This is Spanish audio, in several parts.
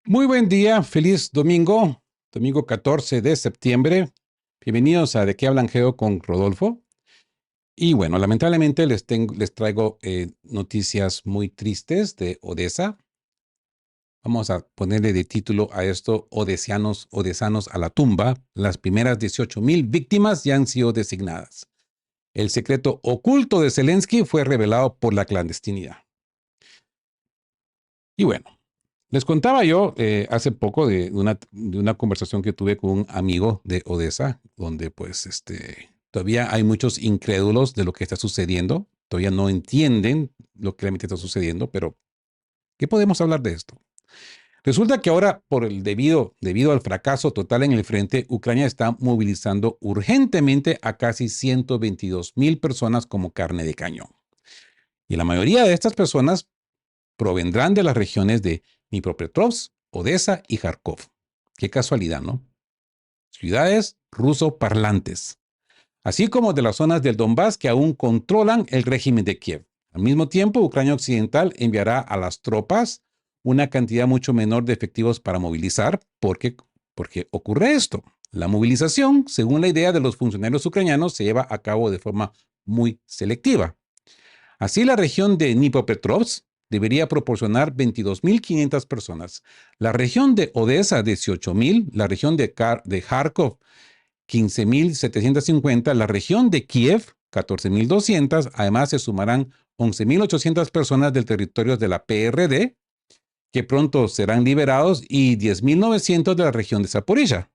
Muy buen día, feliz domingo, domingo 14 de septiembre. Bienvenidos a De qué hablan Geo con Rodolfo. Y bueno, lamentablemente les traigo noticias muy tristes de Odessa. Vamos a ponerle de título a esto: Odesanos a la tumba. Las primeras 18,000 víctimas ya han sido designadas. El secreto oculto de Zelensky fue revelado por la clandestinidad. Y bueno, les contaba yo hace poco de una conversación que tuve con un amigo de Odessa, donde pues todavía hay muchos incrédulos de lo que está sucediendo, todavía no entienden lo que realmente está sucediendo, pero ¿qué podemos hablar de esto? Resulta que ahora, debido al fracaso total en el frente, Ucrania está movilizando urgentemente a casi 122,000 personas como carne de cañón. Y la mayoría de estas personas provendrán de las regiones de Dnipropetrovsk, Odessa y Kharkov. Qué casualidad, ¿no? Ciudades ruso-parlantes, así como de las zonas del Donbass que aún controlan el régimen de Kiev. Al mismo tiempo, Ucrania Occidental enviará a las tropas una cantidad mucho menor de efectivos para movilizar, porque ocurre esto. La movilización, según la idea de los funcionarios ucranianos, se lleva a cabo de forma muy selectiva. Así, la región de Dnipropetrovsk debería proporcionar 22,500 personas. La región de Odessa, 18,000. La región de Kharkov, 15,750. La región de Kiev, 14,200. Además, se sumarán 11,800 personas del territorio de la PRD, que pronto serán liberados, y 10,900 de la región de Zaporizhia,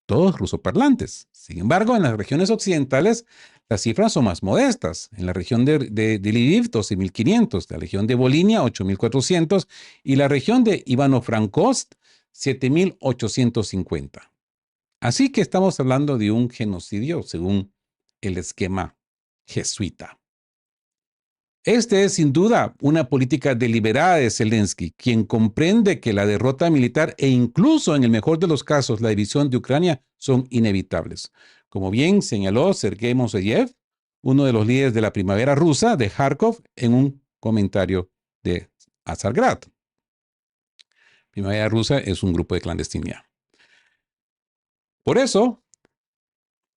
todos rusoparlantes. Sin embargo, en las regiones occidentales, las cifras son más modestas. En la región de Lviv, 12,500, la región de Volinia, 8,400, y la región de Ivano-Frankivsk, 7,850. Así que estamos hablando de un genocidio según el esquema jesuita. Este es sin duda una política deliberada de Zelensky, quien comprende que la derrota militar e incluso en el mejor de los casos la división de Ucrania son inevitables. Como bien señaló Sergei Moiseyev, uno de los líderes de la primavera rusa de Kharkov, en un comentario de Azargrad. Primavera rusa es un grupo de clandestinidad. Por eso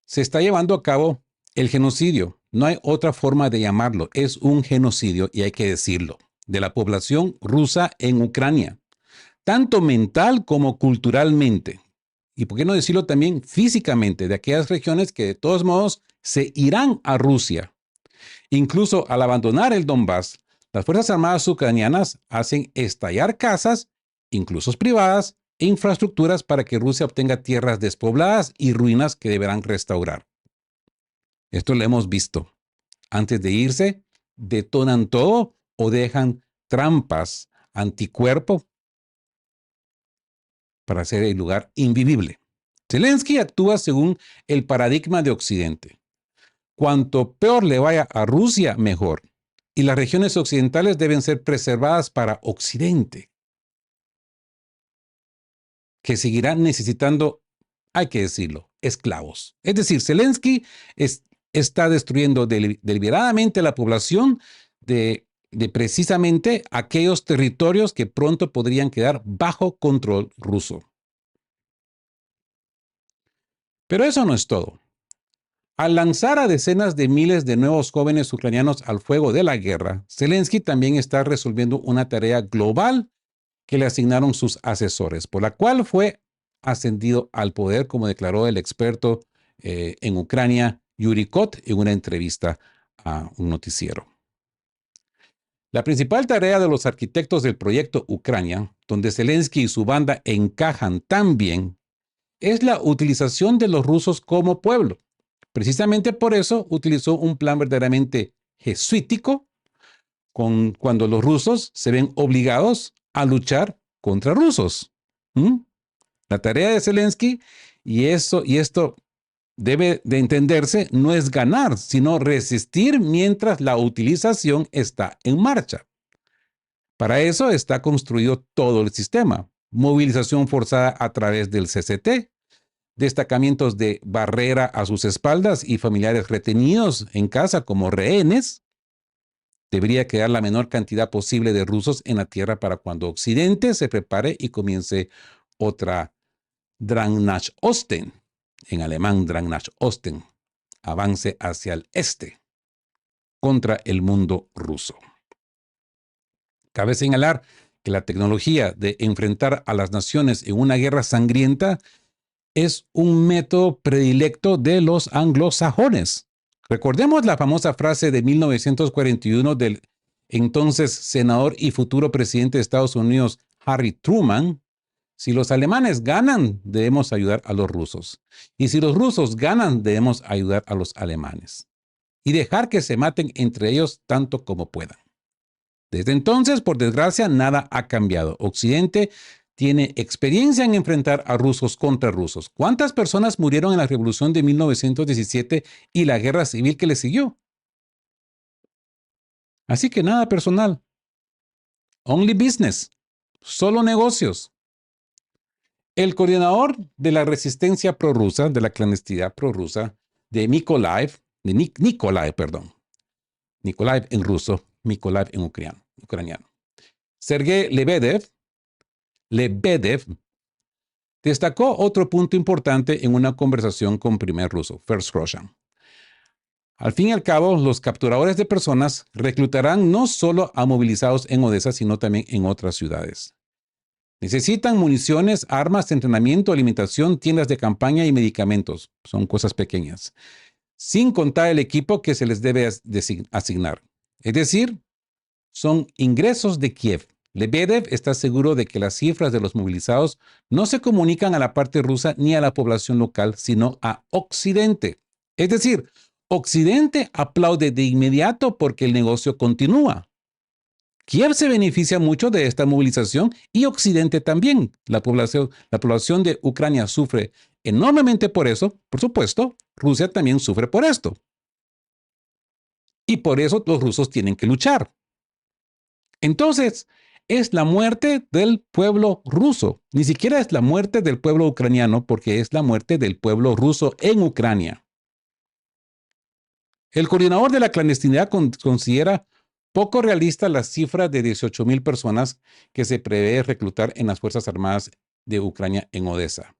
se está llevando a cabo el genocidio. No hay otra forma de llamarlo. Es un genocidio, y hay que decirlo, de la población rusa en Ucrania, tanto mental como culturalmente. Y por qué no decirlo también físicamente, de aquellas regiones que de todos modos se irán a Rusia. Incluso al abandonar el Donbass, las Fuerzas Armadas ucranianas hacen estallar casas, incluso privadas, e infraestructuras para que Rusia obtenga tierras despobladas y ruinas que deberán restaurar. Esto lo hemos visto. Antes de irse, detonan todo o dejan trampas anticuerpo para hacer el lugar invivible. Zelensky actúa según el paradigma de Occidente. Cuanto peor le vaya a Rusia, mejor. Y las regiones occidentales deben ser preservadas para Occidente, que seguirá necesitando, hay que decirlo, esclavos. Es decir, Zelensky está destruyendo deliberadamente la población de precisamente aquellos territorios que pronto podrían quedar bajo control ruso. Pero eso no es todo. Al lanzar a decenas de miles de nuevos jóvenes ucranianos al fuego de la guerra, Zelensky también está resolviendo una tarea global que le asignaron sus asesores, por la cual fue ascendido al poder, como declaró el experto en Ucrania, Yuri Kot, en una entrevista a un noticiero. La principal tarea de los arquitectos del proyecto Ucrania, donde Zelensky y su banda encajan tan bien, es la utilización de los rusos como pueblo. Precisamente por eso utilizó un plan verdaderamente jesuítico cuando los rusos se ven obligados a luchar contra rusos. ¿Mm? La tarea de Zelensky, y esto debe de entenderse, no es ganar, sino resistir mientras la utilización está en marcha. Para eso está construido todo el sistema: movilización forzada a través del CCT, destacamientos de barrera a sus espaldas y familiares retenidos en casa como rehenes, Debería quedar la menor cantidad posible de rusos en la tierra para cuando Occidente se prepare y comience otra Drang nach Osten, en alemán Drang nach Osten, avance hacia el este contra el mundo ruso. Cabe señalar que la tecnología de enfrentar a las naciones en una guerra sangrienta es un método predilecto de los anglosajones. Recordemos la famosa frase de 1941 del entonces senador y futuro presidente de Estados Unidos, Harry Truman: si los alemanes ganan, debemos ayudar a los rusos. Y si los rusos ganan, debemos ayudar a los alemanes. Y dejar que se maten entre ellos tanto como puedan. Desde entonces, por desgracia, nada ha cambiado. Occidente tiene experiencia en enfrentar a rusos contra rusos. ¿Cuántas personas murieron en la Revolución de 1917 y la guerra civil que le siguió? Así que nada personal. Only business. Solo negocios. El coordinador de la resistencia prorrusa, de la clandestinidad prorrusa, de Mykolaiv, Nikolaev en ruso, Mykolaiv en ucraniano. Sergei Lebedev destacó otro punto importante en una conversación con primer ruso, First Russian. Al fin y al cabo, los capturadores de personas reclutarán no solo a movilizados en Odessa, sino también en otras ciudades. Necesitan municiones, armas, entrenamiento, alimentación, tiendas de campaña y medicamentos. Son cosas pequeñas. Sin contar el equipo que se les debe asignar. Es decir, son ingresos de Kiev. Lebedev está seguro de que las cifras de los movilizados no se comunican a la parte rusa ni a la población local, sino a Occidente. Es decir, Occidente aplaude de inmediato porque el negocio continúa. Kiev se beneficia mucho de esta movilización y Occidente también. La población de Ucrania sufre enormemente por eso. Por supuesto, Rusia también sufre por esto. Y por eso los rusos tienen que luchar. Entonces, es la muerte del pueblo ruso. Ni siquiera es la muerte del pueblo ucraniano, porque es la muerte del pueblo ruso en Ucrania. El coordinador de la clandestinidad considera poco realista la cifra de 18,000 personas que se prevé reclutar en las Fuerzas Armadas de Ucrania en Odessa.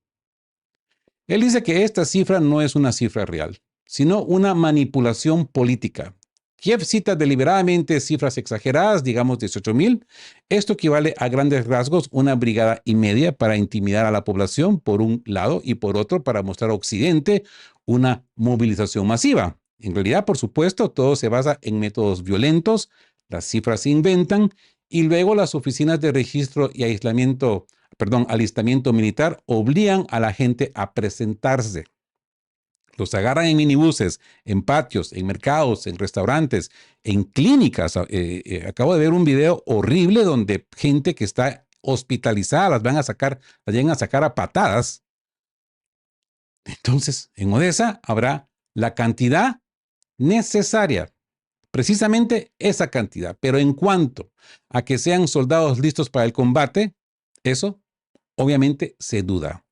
Él dice que esta cifra no es una cifra real, sino una manipulación política. Kiev cita deliberadamente cifras exageradas, digamos 18,000. Esto equivale a grandes rasgos una brigada y media para intimidar a la población por un lado y por otro para mostrar a Occidente una movilización masiva. En realidad, por supuesto, todo se basa en métodos violentos, las cifras se inventan y luego las oficinas de registro y alistamiento militar obligan a la gente a presentarse. Los agarran en minibuses, en patios, en mercados, en restaurantes, en clínicas. Acabo de ver un video horrible donde gente que está hospitalizada las llegan a sacar a patadas. Entonces, en Odessa habrá la cantidad necesaria, precisamente esa cantidad. Pero en cuanto a que sean soldados listos para el combate, eso obviamente se duda.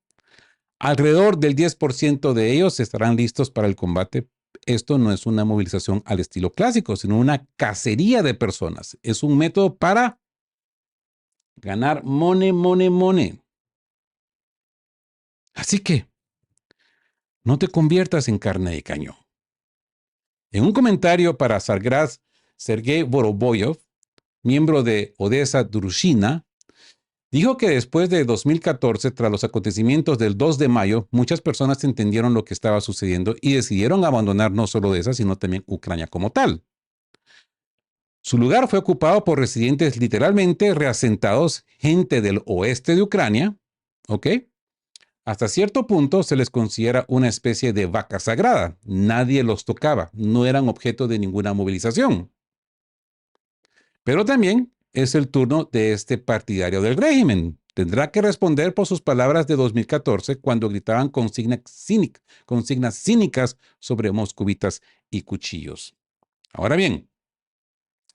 Alrededor del 10% de ellos estarán listos para el combate. Esto no es una movilización al estilo clásico, sino una cacería de personas. Es un método para ganar money. Así que no te conviertas en carne de cañón. En un comentario para Sargraz, Sergei Voroboyov, miembro de Odessa Drushina, dijo que después de 2014, tras los acontecimientos del 2 de mayo, muchas personas entendieron lo que estaba sucediendo y decidieron abandonar no solo Odessa, sino también Ucrania como tal. Su lugar fue ocupado por residentes literalmente reasentados, gente del oeste de Ucrania, ¿ok? Hasta cierto punto se les considera una especie de vaca sagrada. Nadie los tocaba, no eran objeto de ninguna movilización. Pero también es el turno de este partidario del régimen. Tendrá que responder por sus palabras de 2014 cuando gritaban consignas cínicas sobre moscovitas y cuchillos. Ahora bien,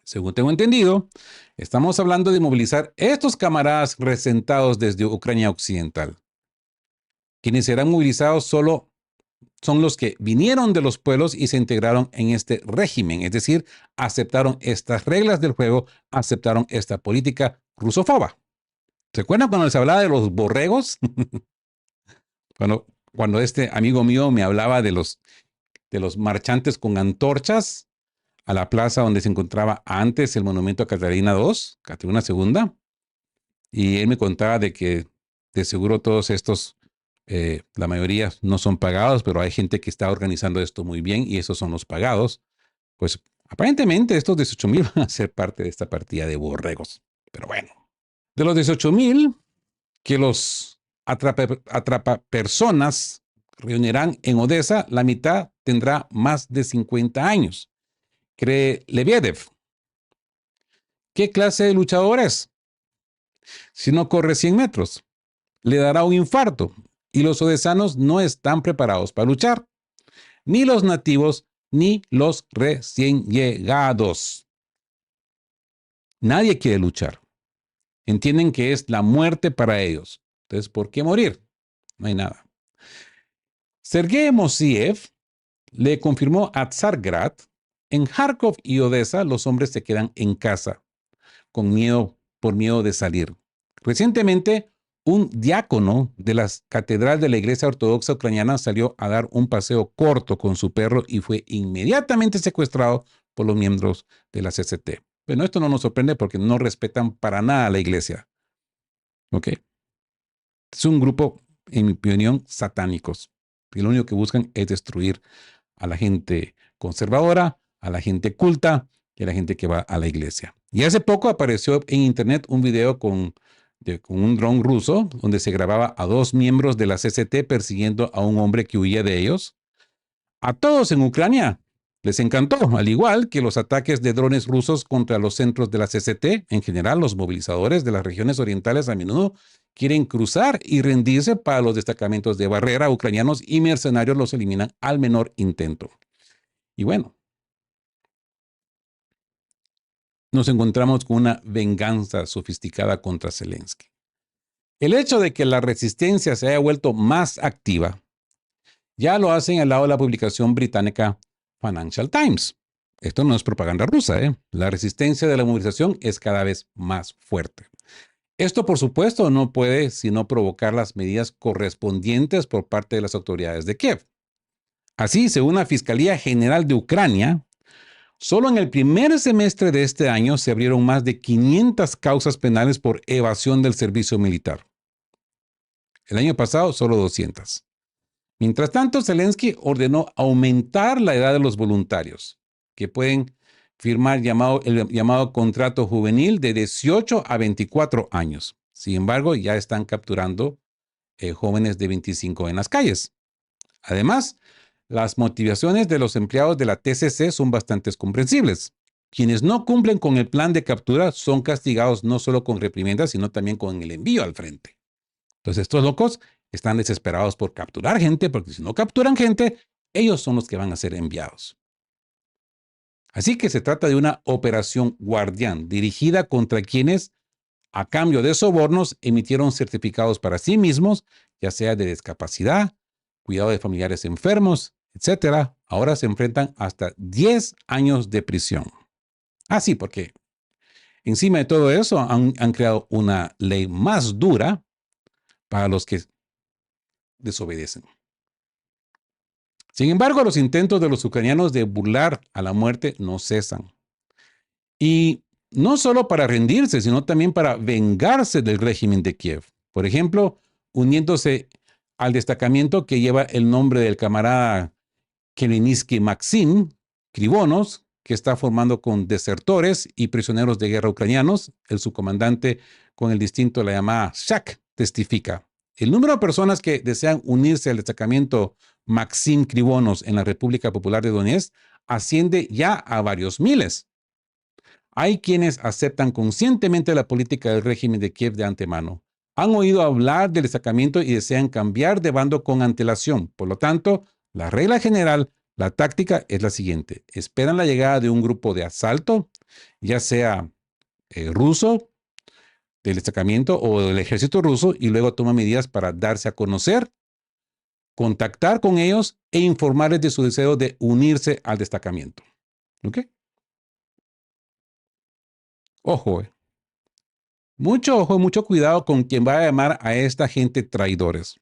según tengo entendido, estamos hablando de movilizar estos camaradas resentados desde Ucrania Occidental, quienes serán movilizados solo son los que vinieron de los pueblos y se integraron en este régimen, es decir, aceptaron estas reglas del juego, aceptaron esta política rusofoba. ¿Se acuerdan cuando les hablaba de los borregos? Cuando este amigo mío me hablaba de los marchantes con antorchas a la plaza donde se encontraba antes el monumento a Catalina II, Catalina II, y él me contaba de que de seguro todos estos, la mayoría no son pagados, pero hay gente que está organizando esto muy bien y esos son los pagados. Pues aparentemente estos 18,000 van a ser parte de esta partida de borregos. Pero bueno, de los 18,000 que los atrapa personas reunirán en Odessa, la mitad tendrá más de 50 años, cree Lebediev. ¿Qué clase de luchador es? Si no corre 100 metros, le dará un infarto y los odesanos no están preparados para luchar, ni los nativos ni los recién llegados. Nadie quiere luchar. Entienden que es la muerte para ellos. Entonces, ¿por qué morir? No hay nada. Sergei Moiseev le confirmó a Tsargrad: en Kharkov y Odessa los hombres se quedan en casa con miedo, por miedo de salir. Recientemente, un diácono de la catedral de la Iglesia Ortodoxa Ucraniana salió a dar un paseo corto con su perro y fue inmediatamente secuestrado por los miembros de la CCT. Bueno, esto no nos sorprende porque no respetan para nada a la iglesia. ¿Ok? Es un grupo, en mi opinión, satánicos. Y lo único que buscan es destruir a la gente conservadora, a la gente culta y a la gente que va a la iglesia. Y hace poco apareció en internet un video con un dron ruso donde se grababa a dos miembros de la CCT persiguiendo a un hombre que huía de ellos. A todos en Ucrania les encantó, al igual que los ataques de drones rusos contra los centros de la CCT. En general, los movilizadores de las regiones orientales a menudo quieren cruzar y rendirse para los destacamentos de barrera ucranianos y mercenarios los eliminan al menor intento. Y bueno, nos encontramos con una venganza sofisticada contra Zelensky. El hecho de que la resistencia se haya vuelto más activa ya lo hacen al lado de la publicación británica Financial Times. Esto no es propaganda rusa, ¿eh? La resistencia de la movilización es cada vez más fuerte. Esto, por supuesto, no puede sino provocar las medidas correspondientes por parte de las autoridades de Kiev. Así, según la Fiscalía General de Ucrania, solo en el primer semestre de este año se abrieron más de 500 causas penales por evasión del servicio militar. El año pasado, solo 200. Mientras tanto, Zelensky ordenó aumentar la edad de los voluntarios, que pueden firmar el llamado contrato juvenil de 18 a 24 años. Sin embargo, ya están capturando jóvenes de 25 en las calles. Además, las motivaciones de los empleados de la TCC son bastante comprensibles. Quienes no cumplen con el plan de captura son castigados no solo con reprimendas, sino también con el envío al frente. Entonces, estos locos están desesperados por capturar gente, porque si no capturan gente, ellos son los que van a ser enviados. Así que se trata de una operación guardián dirigida contra quienes, a cambio de sobornos, emitieron certificados para sí mismos, ya sea de discapacidad, cuidado de familiares enfermos, etcétera. Ahora se enfrentan hasta 10 años de prisión. Sí, porque encima de todo eso han creado una ley más dura para los que desobedecen. Sin embargo, los intentos de los ucranianos de burlar a la muerte no cesan. Y no solo para rendirse, sino también para vengarse del régimen de Kiev. Por ejemplo, uniéndose al destacamento que lleva el nombre del camarada Khmelnytsky Maxim Krivonos, que está formando con desertores y prisioneros de guerra ucranianos. El subcomandante con el distinto la llamada Shak testifica: el número de personas que desean unirse al destacamento Maxim Krivonos en la República Popular de Donetsk asciende ya a varios miles. Hay quienes aceptan conscientemente la política del régimen de Kiev de antemano. Han oído hablar del destacamento y desean cambiar de bando con antelación. Por lo tanto, la regla general, la táctica es la siguiente: esperan la llegada de un grupo de asalto, ya sea ruso, del destacamento o del ejército ruso, y luego toman medidas para darse a conocer contactar con ellos e informarles de su deseo de unirse al destacamento. ¿Ok? Ojo, mucho ojo, mucho cuidado con quien va a llamar a esta gente traidores.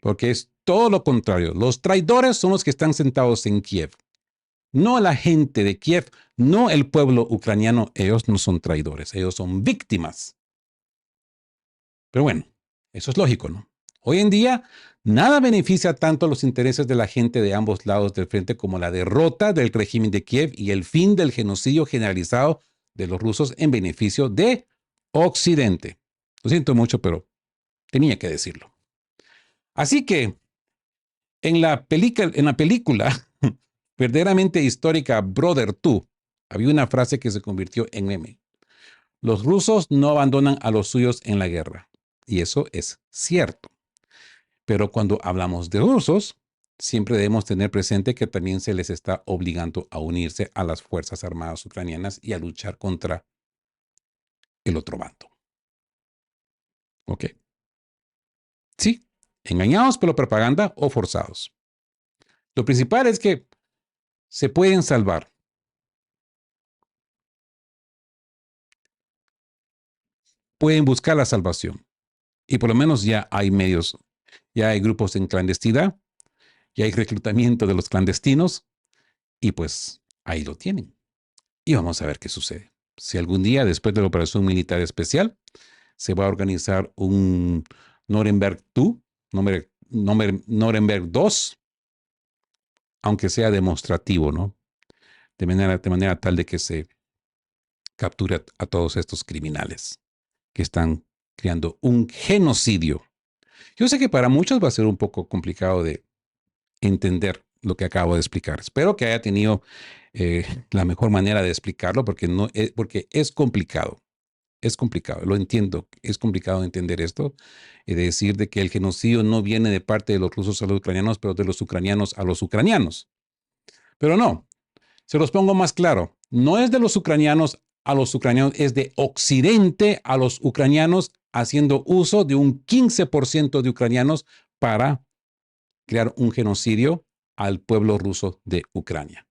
Porque es todo lo contrario. Los traidores son los que están sentados en Kiev. No la gente de Kiev, no el pueblo ucraniano. Ellos no son traidores, ellos son víctimas. Pero bueno, eso es lógico, ¿no? Hoy en día, nada beneficia tanto los intereses de la gente de ambos lados del frente como la derrota del régimen de Kiev y el fin del genocidio generalizado de los rusos en beneficio de Occidente. Lo siento mucho, pero tenía que decirlo. Así que en la película verdaderamente histórica Brother 2, había una frase que se convirtió en meme. Los rusos no abandonan a los suyos en la guerra. Y eso es cierto. Pero cuando hablamos de rusos, siempre debemos tener presente que también se les está obligando a unirse a las Fuerzas Armadas ucranianas y a luchar contra el otro bando. ¿Ok? Sí, engañados por la propaganda o forzados. Lo principal es que se pueden salvar. Pueden buscar la salvación. Y por lo menos ya hay medios, ya hay grupos en clandestinidad, ya hay reclutamiento de los clandestinos y pues ahí lo tienen. Y vamos a ver qué sucede. Si algún día, después de la operación militar especial, se va a organizar un Nuremberg 2, Nuremberg 2, aunque sea demostrativo, ¿no? De manera tal de que se capture a todos estos criminales que están creando un genocidio. Yo sé que para muchos va a ser un poco complicado de entender lo que acabo de explicar. Espero que haya tenido la mejor manera de explicarlo porque es complicado. Es complicado, lo entiendo. Es complicado entender esto y decir de que el genocidio no viene de parte de los rusos a los ucranianos, pero de los ucranianos a los ucranianos. Pero no, se los pongo más claro. No es de los ucranianos a los ucranianos, es de Occidente a los ucranianos haciendo uso de un 15% de ucranianos para crear un genocidio al pueblo ruso de Ucrania.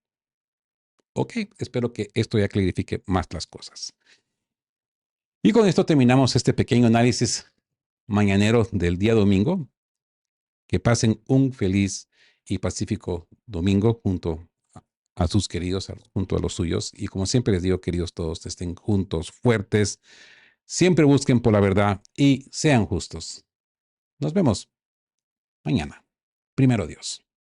Ok, espero que esto ya clarifique más las cosas. Y con esto terminamos este pequeño análisis mañanero del día domingo. Que pasen un feliz y pacífico domingo junto a sus queridos, junto a los suyos. Y como siempre les digo, queridos todos, estén juntos, fuertes, siempre busquen por la verdad y sean justos. Nos vemos mañana. Primero Dios.